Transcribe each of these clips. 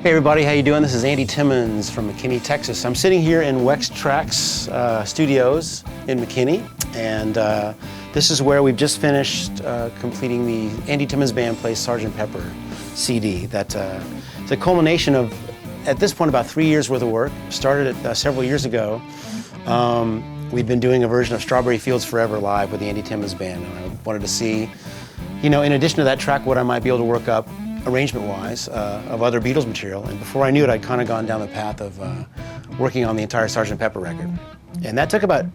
Hey everybody, how you doing? This is Andy Timmons from McKinney, Texas. I'm sitting here in Wex Trax Studios in McKinney, and this is where we've just finished completing the Andy Timmons Band Plays Sgt. Pepper CD. It's a culmination of, at this point, about 3 years worth of work. Started it several years ago. We'd been doing a version of Strawberry Fields Forever live with the Andy Timmons Band, and I wanted to see, you know, in addition to that track, what I might be able to work up arrangement-wise of other Beatles material. And before I knew it, I'd kind of gone down the path of working on the entire Sgt. Pepper record. And that took about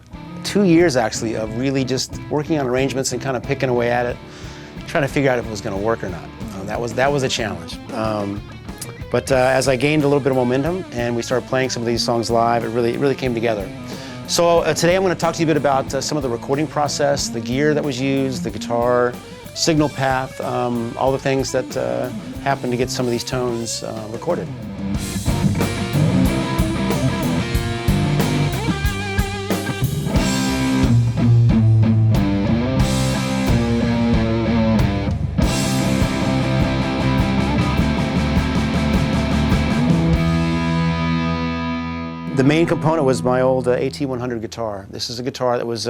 2 years, actually, of really just working on arrangements and kind of picking away at it, trying to figure out if it was going to work or not. That was a challenge. But as I gained a little bit of momentum and we started playing some of these songs live, it really came together. So today I'm going to talk to you a bit about some of the recording process, the gear that was used, the guitar, signal path, all the things that happened to get some of these tones recorded. The main component was my old AT100 guitar. This is a guitar that was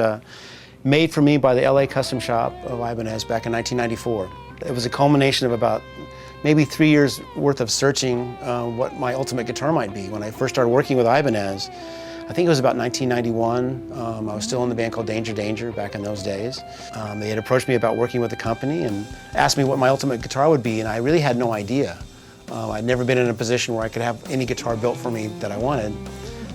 made for me by the LA custom shop of Ibanez back in 1994. It was a culmination of about maybe 3 years worth of searching what my ultimate guitar might be. When I first started working with Ibanez, I think it was about 1991. I was still in the band called Danger Danger back in those days. They had approached me about working with the company and asked me what my ultimate guitar would be, and I really had no idea. I'd never been in a position where I could have any guitar built for me that I wanted.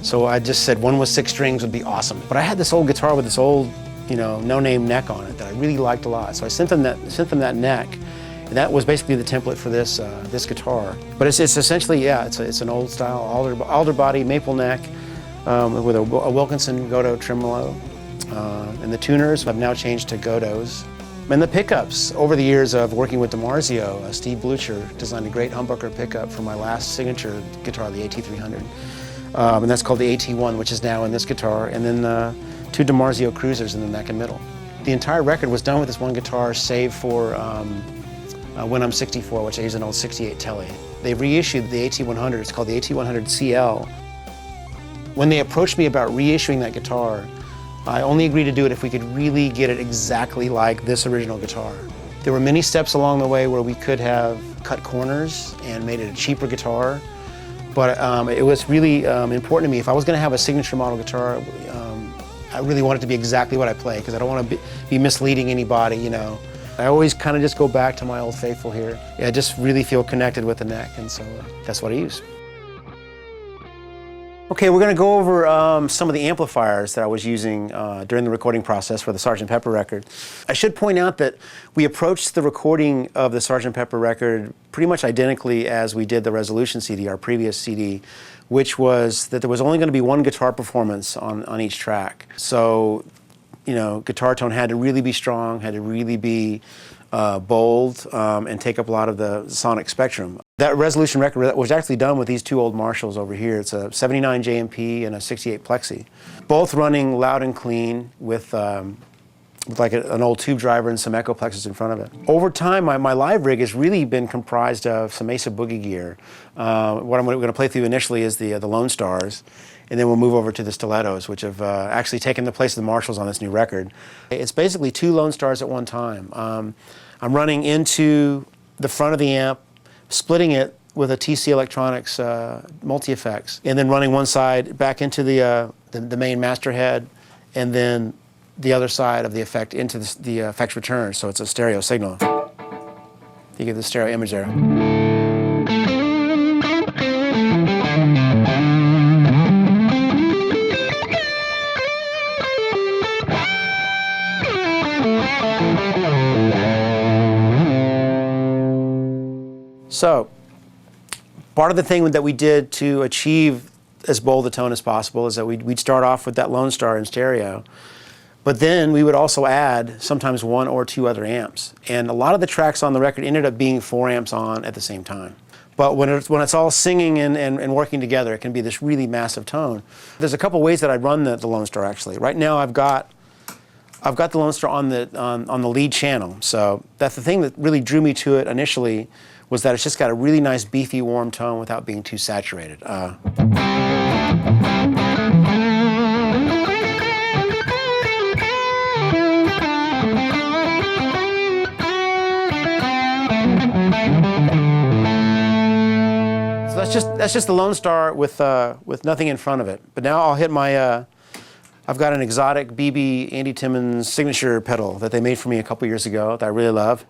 So I just said one with 6 strings would be awesome. But I had this old guitar with this old, you know, no-name neck on it that I really liked a lot. So I sent them that neck, and that was basically the template for this guitar. But it's essentially, yeah, it's an old style alder body, maple neck, with a Wilkinson Godo tremolo. And the tuners have now changed to Godos. And the pickups, over the years of working with DiMarzio, Steve Blucher designed a great humbucker pickup for my last signature guitar, the AT300. And that's called the AT1, which is now in this guitar, and then 2 DiMarzio Cruisers in the neck and middle. The entire record was done with this one guitar, save for When I'm 64, which I use an old 68 Tele. They reissued the AT100, it's called the AT100 CL. When they approached me about reissuing that guitar, I only agreed to do it if we could really get it exactly like this original guitar. There were many steps along the way where we could have cut corners and made it a cheaper guitar. But it was really important to me. If I was going to have a signature model guitar, I really want it to be exactly what I play, because I don't want to be misleading anybody, you know. I always kind of just go back to my old faithful here. Yeah, I just really feel connected with the neck, and so that's what I use. Okay, we're going to go over some of the amplifiers that I was using during the recording process for the Sgt. Pepper record. I should point out that we approached the recording of the Sgt. Pepper record pretty much identically as we did the Resolution CD, our previous CD, which was that there was only going to be one guitar performance on each track. So, you know, guitar tone had to really be strong, had to really be bold, and take up a lot of the sonic spectrum. That Resolution record was actually done with these 2 old Marshalls over here. It's a 79 JMP and a 68 Plexi, both running loud and clean with like an old tube driver and some echo plexes in front of it. Over time, my live rig has really been comprised of some Mesa Boogie gear. What I'm going to play through initially is the Lone Stars, and then we'll move over to the Stilettos, which have actually taken the place of the Marshalls on this new record. It's basically 2 Lone Stars at one time. I'm running into the front of the amp, splitting it with a TC Electronics multi-effects, and then running one side back into the main master head, and then the other side of the effect into the effects return, so it's a stereo signal. You get the stereo image there. So, part of the thing that we did to achieve as bold a tone as possible is that we'd start off with that Lone Star in stereo, but then we would also add sometimes 1 or 2 other amps. And a lot of the tracks on the record ended up being 4 amps on at the same time. But when it's all singing and working together, it can be this really massive tone. There's a couple ways that I run the Lone Star, actually. Right now I've got I've got the Lone Star on the lead channel, so that's the thing that really drew me to it initially, was that it's just got a really nice beefy warm tone without being too saturated. So that's just the Lone Star with nothing in front of it. But now I'll hit my I've got an exotic BB Andy Timmons signature pedal that they made for me a couple years ago that I really love.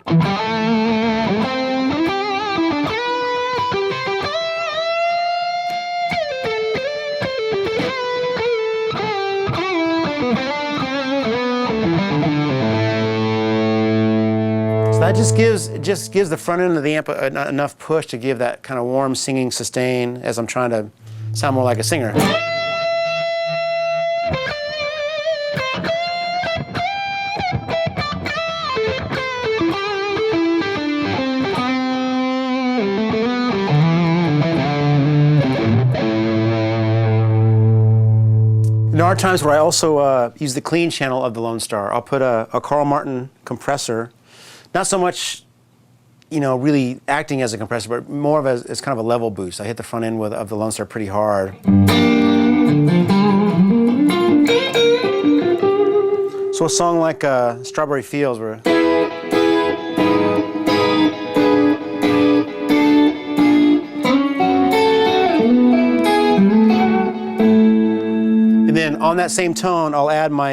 So that just gives the front end of the amp enough push to give that kind of warm singing sustain as I'm trying to sound more like a singer. There are times where I also use the clean channel of the Lone Star. I'll put a Carl Martin compressor, not so much, you know, really acting as a compressor, but more of as kind of a level boost. I hit the front end of the Lone Star pretty hard. So a song like Strawberry Fields, where then on that same tone, I'll add my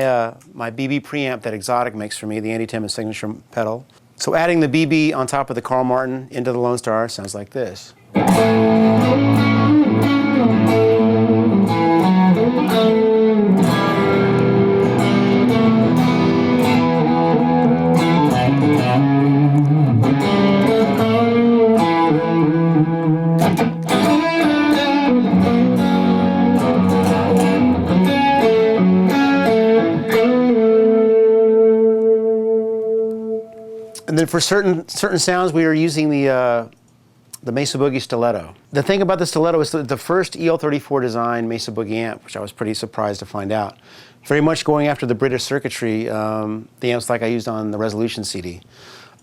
BB preamp that Exotic makes for me, the Andy Timmons signature pedal. So adding the BB on top of the Carl Martin into the Lone Star sounds like this. And then for certain sounds, we are using the Mesa Boogie Stiletto. The thing about the Stiletto is the first EL34 design Mesa Boogie amp, which I was pretty surprised to find out. Very much going after the British circuitry, the amps like I used on the Resolution CD.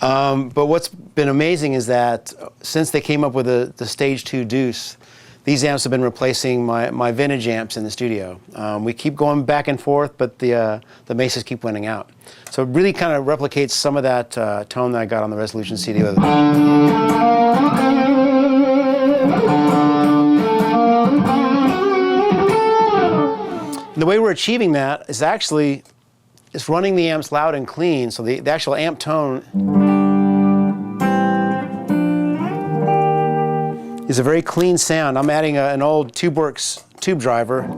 But what's been amazing is that since they came up with the Stage 2 Deuce, these amps have been replacing my vintage amps in the studio. We keep going back and forth, but the Mesas keep winning out. So it really kind of replicates some of that tone that I got on the Resolution CD. And the way we're achieving that is actually it's running the amps loud and clean, so the actual amp tone is a very clean sound. I'm adding an old TubeWorks tube driver.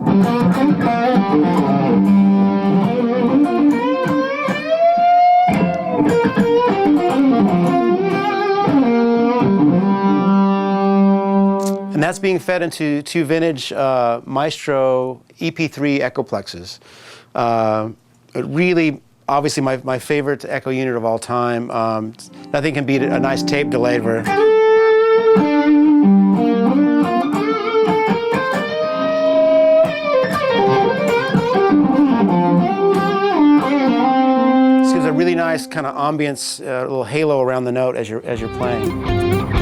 And that's being fed into two vintage Maestro EP3 Echoplexes. Really, obviously my favorite echo unit of all time. Nothing can beat a nice tape delay where this gives a really nice kind of ambience, little halo around the note as you're playing.